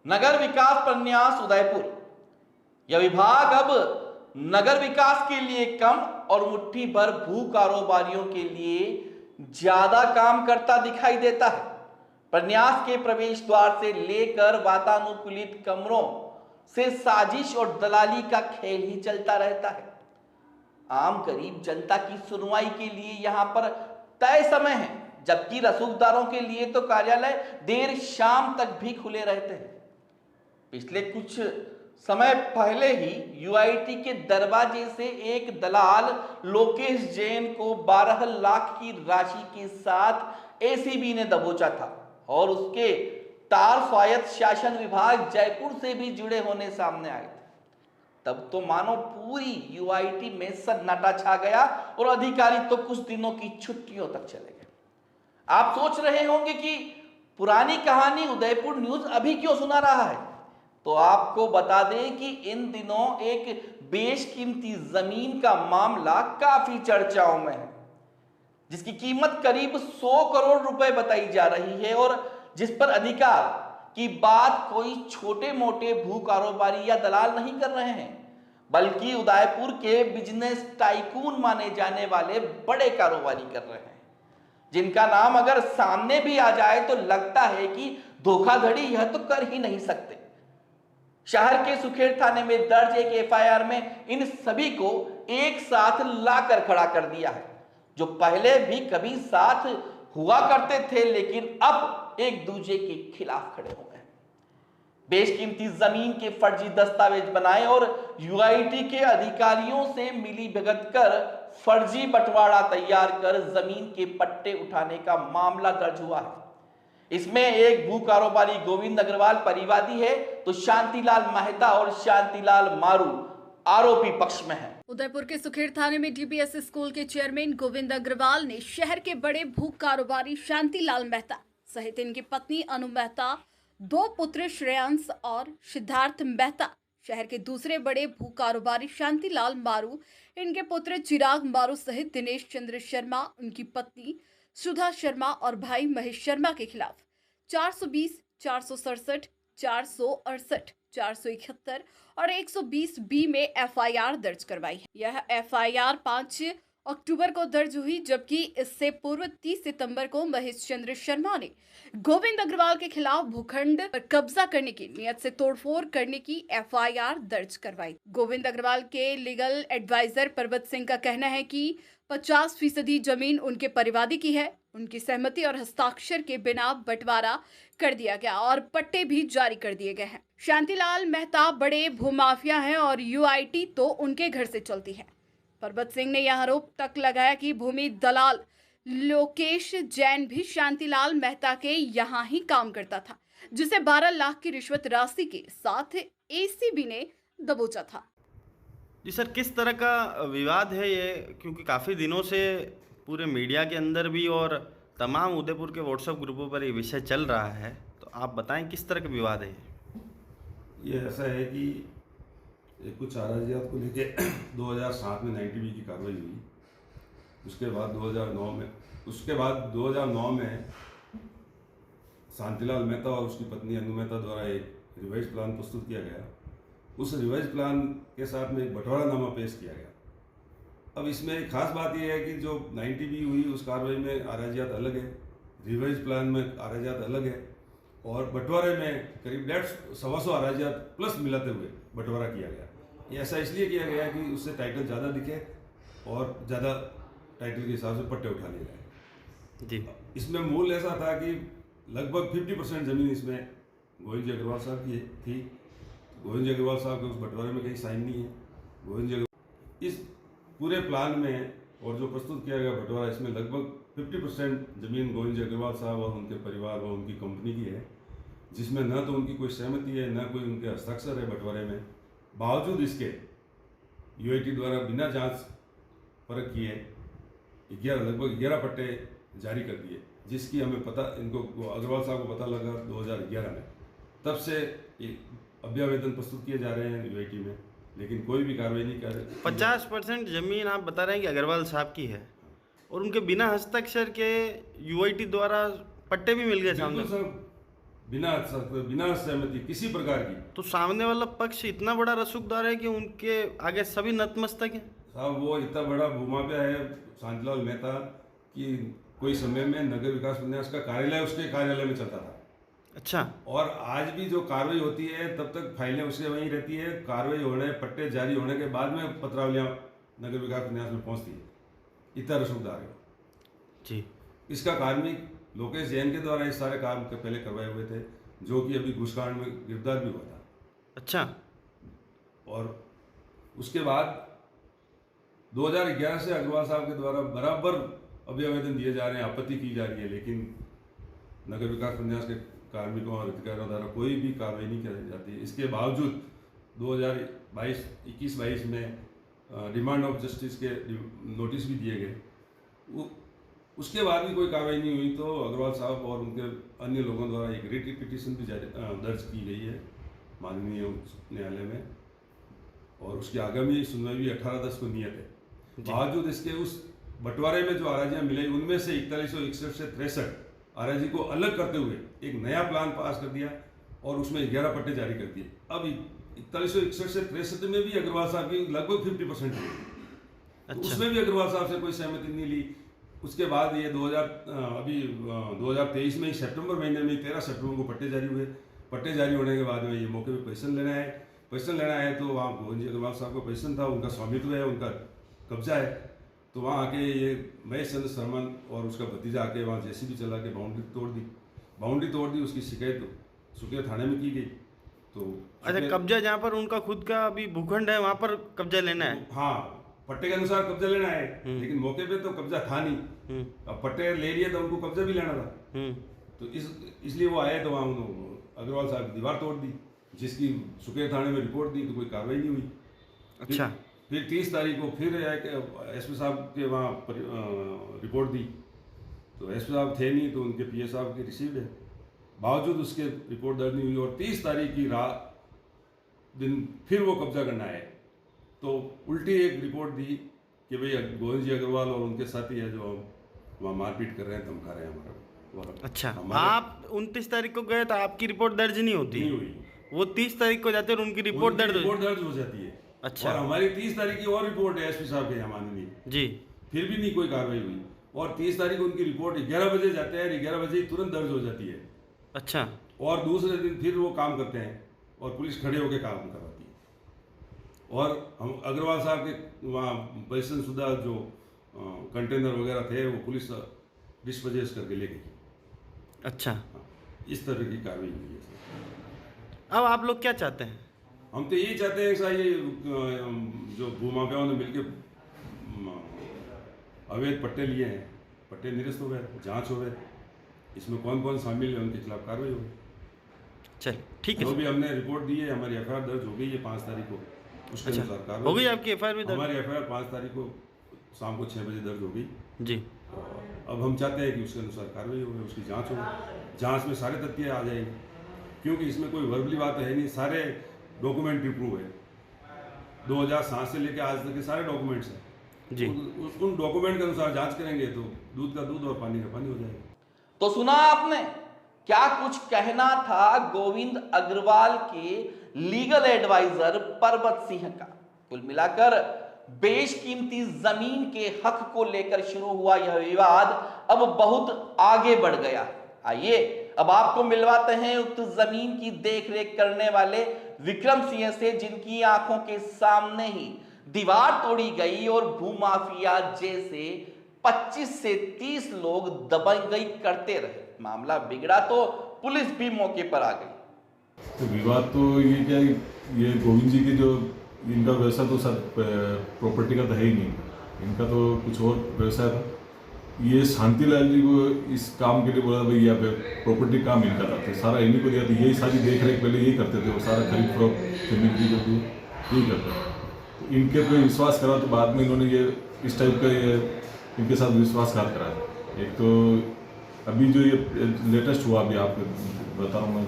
नगर विकास प्रन्यास उदयपुर। यह विभाग अब नगर विकास के लिए कम और मुट्ठी भर भू कारोबारियों के लिए ज्यादा काम करता दिखाई देता है। प्रन्यास के प्रवेश द्वार से लेकर वातानुकूलित कमरों से साजिश और दलाली का खेल ही चलता रहता है। आम गरीब जनता की सुनवाई के लिए यहां पर तय समय है, जबकि रसूखदारों के लिए तो कार्यालय देर शाम तक भी खुले रहते हैं। पिछले कुछ समय पहले ही यूआईटी के दरवाजे से एक दलाल लोकेश जैन को 12 लाख की राशि के साथ एसीबी ने दबोचा था और उसके तार स्वायत्त शासन विभाग जयपुर से भी जुड़े होने सामने आए थे। तब तो मानो पूरी यूआईटी में सन्नाटा छा गया और अधिकारी तो कुछ दिनों की छुट्टियों तक चले गए। आप सोच रहे होंगे कि पुरानी कहानी उदयपुर न्यूज अभी क्यों सुना रहा है, तो आपको बता दें कि इन दिनों एक बेशकीमती जमीन का मामला काफी चर्चाओं में है, जिसकी कीमत करीब 100 करोड़ रुपए बताई जा रही है और जिस पर अधिकार की बात कोई छोटे मोटे भू कारोबारी या दलाल नहीं कर रहे हैं, बल्कि उदयपुर के बिजनेस टाइकून माने जाने वाले बड़े कारोबारी कर रहे हैं, जिनका नाम अगर सामने भी आ जाए तो लगता है कि धोखाधड़ी यह तो कर ही नहीं सकते। शहर के सुखेड़ थाने में दर्ज एक एफआईआर में इन सभी को एक साथ लाकर खड़ा कर दिया है, जो पहले भी कभी साथ हुआ करते थे लेकिन अब एक दूसरे के खिलाफ खड़े हो गए। बेशकीमती जमीन के फर्जी दस्तावेज बनाए और यूआईटी के अधिकारियों से मिली भगत कर फर्जी बंटवारा तैयार कर जमीन के पट्टे उठाने का मामला दर्ज हुआ है। इसमें एक भू कारोबारी गोविंद अग्रवाल परिवादी है, तो शांतिलाल मेहता और शांतिलाल मारू आरोपी पक्ष में है। उदयपुर के सुखेड़ थाने में डीपीएस स्कूल के चेयरमैन गोविंद अग्रवाल ने शहर के बड़े भू कारोबारी शांतिलाल मेहता सहित इनकी पत्नी अनु मेहता, 2 पुत्र श्रेयांश और सिद्धार्थ मेहता, शहर के दूसरे बड़े भू कारोबारी शांतिलाल मारू, इनके पुत्र चिराग मारू सहित दिनेश चंद्र शर्मा, उनकी पत्नी सुधा शर्मा और भाई महेश शर्मा के खिलाफ 420, 467, 468, 471 और 120 बी में एफआईआर दर्ज करवाई है। यह एफआईआर 5 अक्टूबर को दर्ज हुई, जबकि इससे पूर्व 30 सितंबर को महेश चंद्र शर्मा ने गोविंद अग्रवाल के खिलाफ भूखंड पर कब्जा करने की नियत से तोड़फोड़ करने की एफआईआर दर्ज करवाई। गोविंद अग्रवाल के लीगल एडवाइजर पर्वत सिंह का कहना है कि 50% जमीन उनके परिवादी की है। उनकी सहमति और हस्ताक्षर के बिना बंटवारा कर दिया गया और पट्टे भी जारी कर दिए गए हैं। शांतिलाल मेहता बड़े भूमाफिया हैं और यूआईटी तो उनके घर से चलती है। पर्वत सिंह ने यह आरोप तक लगाया कि भूमि दलाल लोकेश जैन भी शांतिलाल मेहता के यहाँ ही काम करता था, जिसे 12 लाख की रिश्वत राशि के साथ एसीबी ने दबोचा था। जी सर, किस तरह का विवाद है ये, क्योंकि काफ़ी दिनों से पूरे मीडिया के अंदर भी और तमाम उदयपुर के व्हाट्सएप ग्रुपों पर ये विषय चल रहा है, तो आप बताएं किस तरह का विवाद है ये। ऐसा है कि कुछ अराजियात को लेके 2007 में 90B की कार्रवाई हुई। उसके बाद 2009 में शांतिलाल मेहता और उसकी पत्नी अनु मेहता द्वारा एक रिवाइज प्लान प्रस्तुत किया गया। उस रिवाइज प्लान के साथ में एक बंटवारानामा पेश किया गया। अब इसमें एक खास बात यह है कि जो 90B हुई उस कार्रवाई में अराजियात अलग है, रिवाइज प्लान में अराजियात अलग है और बंटवारे में करीब 150 अराजियात प्लस मिलाते हुए बंटवारा किया गया। ये ऐसा इसलिए किया गया कि उससे टाइटल ज़्यादा दिखे और ज़्यादा टाइटल के हिसाब से पट्टे उठा लिए जाए जी। इसमें मूल ऐसा था कि लगभग 50% ज़मीन इसमें गोविंद जी अग्रवाल साहब की थी। गोविंद जी अग्रवाल साहब के उस बंटवारे में कहीं साइन नहीं है। गोविंद जी इस पूरे प्लान में और जो प्रस्तुत किया गया बंटवारा, इसमें लगभग 50% ज़मीन गोविंद जी अग्रवाल साहब और उनके परिवार और उनकी कंपनी की है, जिसमें न तो उनकी कोई सहमति है न कोई उनके हस्ताक्षर है बंटवारे में। बावजूद इसके यूआईटी द्वारा बिना जांच परख किए लगभग 11 पट्टे जारी कर दिए, जिसकी हमें पता, इनको अग्रवाल साहब को पता लगा 2011 में। तब से अभ्यावेदन प्रस्तुत किए जा रहे हैं यूआईटी में, लेकिन कोई भी कार्रवाई नहीं कर रहे। 50% जमीन आप बता रहे हैं कि अग्रवाल साहब की है और उनके बिना हस्ताक्षर के यूआईटी द्वारा पट्टे भी मिल गए सामने। सर, बिना सहमति किसी प्रकार की। तो सामने वाला पक्ष इतना बड़ा रसूखदार है कि उनके आगे सभी नतमस्तक हैं। साहब वो इतना बड़ा भूमाफिया है शांतिलाल मेहता कि कोई समय में नगर विकास प्रन्यास का कार्यालय उसके कार्यालय में चलता था। अच्छा। और आज भी जो कार्रवाई होती है तब तक फाइलें उसके वहीं रहती है। कार्रवाई होने, पट्टे जारी होने के बाद में पत्रावलियाँ नगर विकास प्रन्यास में पहुँचती है। इतना रसूखदार है जी। इसका कार्मिक लोकेश जैन के द्वारा इस सारे काम के पहले करवाए हुए थे, जो कि अभी घूसकांड में गिरफ्तार भी हुआ था। अच्छा। और उसके बाद 2011 से अग्रवाल साहब के द्वारा बराबर अभ्यावेदन दिए जा रहे हैं, आपत्ति की जा रही है, लेकिन नगर विकास प्रन्यास के कार्मिकों और अधिकारियों द्वारा कोई भी कार्रवाई नहीं की जाती है। इसके बावजूद 2021-22 में डिमांड ऑफ जस्टिस के नोटिस भी दिए गए। उसके बाद भी कोई कार्रवाई नहीं हुई तो अग्रवाल साहब और उनके अन्य लोगों द्वारा एक रिट पिटीशन भी दर्ज की गई है माननीय उच्च न्यायालय में, और उसकी आगामी सुनवाई भी 18/10 को नियत है। बावजूद इसके उस बंटवारे में जो अराजियाँ मिली उनमें से 4161 से 63 अराजी को अलग करते हुए एक नया प्लान पास कर दिया और उसमें 11 पट्टे जारी कर दिए। अब 4161 से 63 में भी अग्रवाल साहब की लगभग 50% है। तो उसमें भी अग्रवाल साहब से कोई सहमति नहीं ली। उसके बाद ये 2023 में सितंबर महीने में 13 सितंबर को पट्टे जारी हुए। पट्टे जारी होने के बाद में ये मौके पे पोजीशन लेना है। पोजीशन लेना है तो वहाँ गोविंद जी अग्रवाल साहब का पोजीशन था, उनका स्वामित्व है, उनका कब्जा है। तो वहाँ आके ये महेश चंद्र शर्मा और उसका भतीजा आके वहाँ जेसीबी चला के बाउंड्री तोड़ दी। उसकी शिकायत सुकिया थाने में की गई। तो अच्छा, कब्जा जहाँ पर उनका खुद का अभी भूखंड है वहाँ पर कब्जा लेना है। हाँ, पट्टे के अनुसार कब्जा लेना है, लेकिन मौके पे तो कब्जा था नहीं। अब पट्टे ले लिए तो उनको कब्जा भी लेना था। तो इसलिए वो आए तो वहाँ अग्रवाल साहब की दीवार तोड़ दी, जिसकी सुकेर थाने में रिपोर्ट दी तो कोई कार्रवाई नहीं हुई। अच्छा। फिर 30 तारीख को फिर एसपी साहब के वहाँ रिपोर्ट दी तो एसपी साहब थे नहीं, तो उनके पीए साहब की रिसीव्ड है। बावजूद उसके रिपोर्ट दर्ज नहीं हुई और 30 तारीख की रात दिन फिर वो कब्जा करना है तो उल्टी एक रिपोर्ट दी कि भाई गोविंद जी अग्रवाल और उनके साथी है जो वहाँ मारपीट कर रहे हैं, धमका रहे हैं हमारा। अच्छा, आप 29 तारीख को गए तो आपकी रिपोर्ट दर्ज नहीं होती? नहीं हुई। वो 30 तारीख को जाते हैं और उनकी रिपोर्ट दर्ज हो जाती है। अच्छा। और हमारी 30 तारीख की और रिपोर्ट है एसपी साहब के यहाँ माननीय जी, फिर भी नहीं कोई कार्रवाई हुई। और 30 तारीख को उनकी रिपोर्ट 11 बजे जाते हैं, 11 बजे तुरंत दर्ज हो जाती है। अच्छा। और दूसरे दिन फिर वो काम करते हैं और पुलिस खड़े होकर काम करवाती है। और हम अग्रवाल साहब के वहाँ बैसन शुदा जो कंटेनर वगैरह थे वो पुलिस डिस्पोजेस करके ले गई। अच्छा। इस तरह की कार्रवाई हुई है। अब आप लोग क्या चाहते हैं? हम तो यही चाहते हैं कि ये जो भूमाफियाओं ने मिलकर अवैध पट्टे लिए हैं, पट्टे निरस्त हो गए, जांच हो गए, इसमें कौन कौन शामिल है उनके खिलाफ कार्रवाई होगी। चल ठीक है। जो भी हमने रिपोर्ट दी है, हमारी एफआईआर दर्ज हो गई है 5 तारीख को, उसके अनुसार कार्रवाई हो गई। आपकी एफआईआर भी दर्ज? हमारी एफआईआर 5 तारीख को शाम को 6 बजे दर्ज हो गई जी। अब हम चाहते हैं कि उसके अनुसार कार्रवाई हो, उसकी जांच हो, जांच में सारे तथ्य आ जाएंगे, क्योंकि इसमें कोई वर्बली बात है नहीं, सारे डॉक्यूमेंट्री प्रूव है। 2007 से लेकर आज तक के सारे डॉक्यूमेंट्स हैं जी। उन डॉक्यूमेंट के अनुसार जांच करेंगे तो दूध का दूध और पानी का पानी हो जाएगा। तो सुना आपने क्या कुछ कहना था गोविंद अग्रवाल के लीगल एडवाइजर पर्वत सिंह का। कुल मिलाकर बेशकीमती जमीन के हक को लेकर शुरू हुआ यह विवाद अब बहुत आगे बढ़ गया। आइए अब आपको मिलवाते हैं उक्त जमीन की देखरेख करने वाले विक्रम सिंह से, जिनकी आंखों के सामने ही दीवार तोड़ी गई और भूमाफिया जैसे 25 से 30 लोग दबंगई करते रहे। मामला बिगड़ा तो पुलिस भी मौके पर आ गई। तो विवाद तो ये क्या, ये गोविंद जी की जो इनका व्यवसाय तो सर प्रॉपर्टी का तो है ही नहीं, इनका तो कुछ और व्यवसाय था। ये शांतिलाल जी को इस काम के लिए बोला भाई यहाँ पे प्रॉपर्टी काम इनका था, तो सारा इन्हीं को दिया था। यही सारी देख रेख पहले यही करते थे, वो सारा खरीद फरोख्त जमीन की जो थी यही करते थे। तो इनके पे विश्वास करा तो बाद में इन्होंने ये इस टाइप का ये इनके साथ विश्वासघात करा। एक तो अभी जो ये लेटेस्ट हुआ, अभी आपको बता रहा हूँ मैं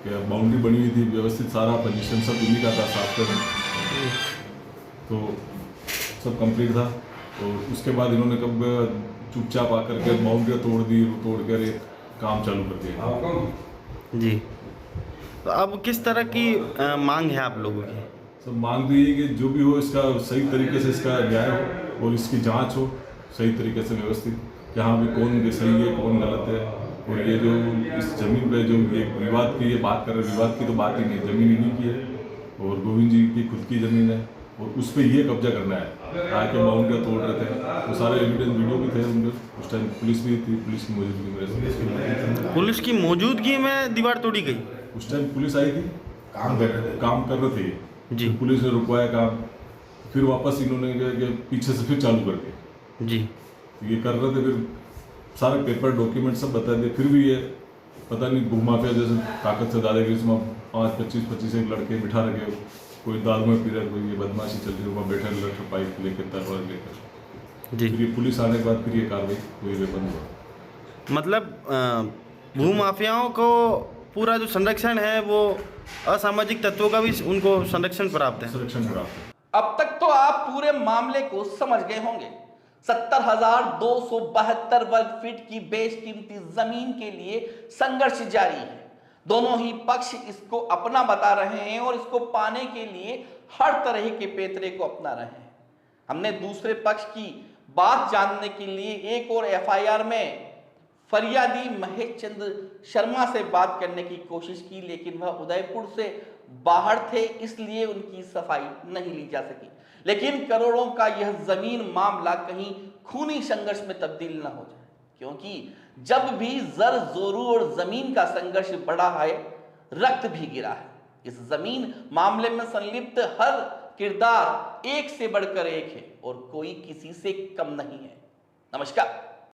कि बाउंड्री बनी हुई थी व्यवस्थित, सारा पोजीशन सब उन्हीं का था, साफ कर तो सब कंप्लीट था। तो उसके बाद इन्होंने कब चुपचाप आकर के बाउंड्री तोड़ दी, तोड़ कर एक काम चालू कर दिया। जी, तो अब किस तरह की मांग है आप लोगों की? सब मांग रही है कि जो भी हो इसका सही तरीके से इसका न्याय हो और इसकी जांच हो सही तरीके से व्यवस्थित, कि हाँ भी कौन सही है कौन गलत है। और ये जो इस जमीन पे जो ये विवाद की ये बात कर रहे, विवाद की तो बात ही नहीं, जमीन इन्हीं की है और गोविंद जी की खुद की ज़मीन है और उस पर ये कब्जा करना है। आके बाउंड्रियाँ तोड़ रहे थे, वो सारे एविडेंस वीडियो भी थे उनके, उस टाइम पुलिस भी थी, पुलिस की मौजूदगी में, पुलिस की मौजूदगी में दीवार तोड़ी गई? उस टाइम पुलिस आई थी, काम कर रहे थे जी। तो पुलिस ने रुकवाया काम, फिर वापस इन्होंने पीछे से फिर चालू कर दिया। जी, ये कर रहे थे, फिर सारे पेपर डॉक्यूमेंट सब बता दिए, फिर भी ये पता नहीं भूमाफिया जैसे ताकत से दादागिरी से 5-25 एक लड़के बिठा रखे, कोई दारू में पी रहा है, कोई ये बदमाशी चल रही है, वहाँ बैठे लड़के पाइप लेकर तलवार लेकर। जी। फिर ये पुलिस आने के बाद फिर ये कार्रवाई हुई, वे बंद हुआ। मतलब भूमाफियाओं को पूरा जो संरक्षण है वो असामाजिक तत्वों का भी उनको संरक्षण प्राप्त है। संरक्षण प्राप्त है। अब तक तो आप पूरे मामले को समझ गए होंगे। 70,272 वर्ग फीट की बेशकीमती जमीन के लिए संघर्ष जारी है। दोनों ही पक्ष इसको अपना बता रहे हैं और इसको पाने के लिए हर तरह के पैतरे को अपना रहे हैं। हमने दूसरे पक्ष की बात जानने के लिए एक और एफआईआर में फरियादी महेश चंद्र शर्मा से बात करने की कोशिश की, लेकिन वह उदयपुर से बाहर थे, इसलिए उनकी सफाई नहीं ली जा सकी। लेकिन करोड़ों का यह जमीन मामला कहीं खूनी संघर्ष में तब्दील न हो जाए, क्योंकि जब भी जर जोरू और जमीन का संघर्ष बढ़ा है, रक्त भी गिरा है। इस जमीन मामले में संलिप्त हर किरदार एक से बढ़कर एक है और कोई किसी से कम नहीं है। नमस्कार।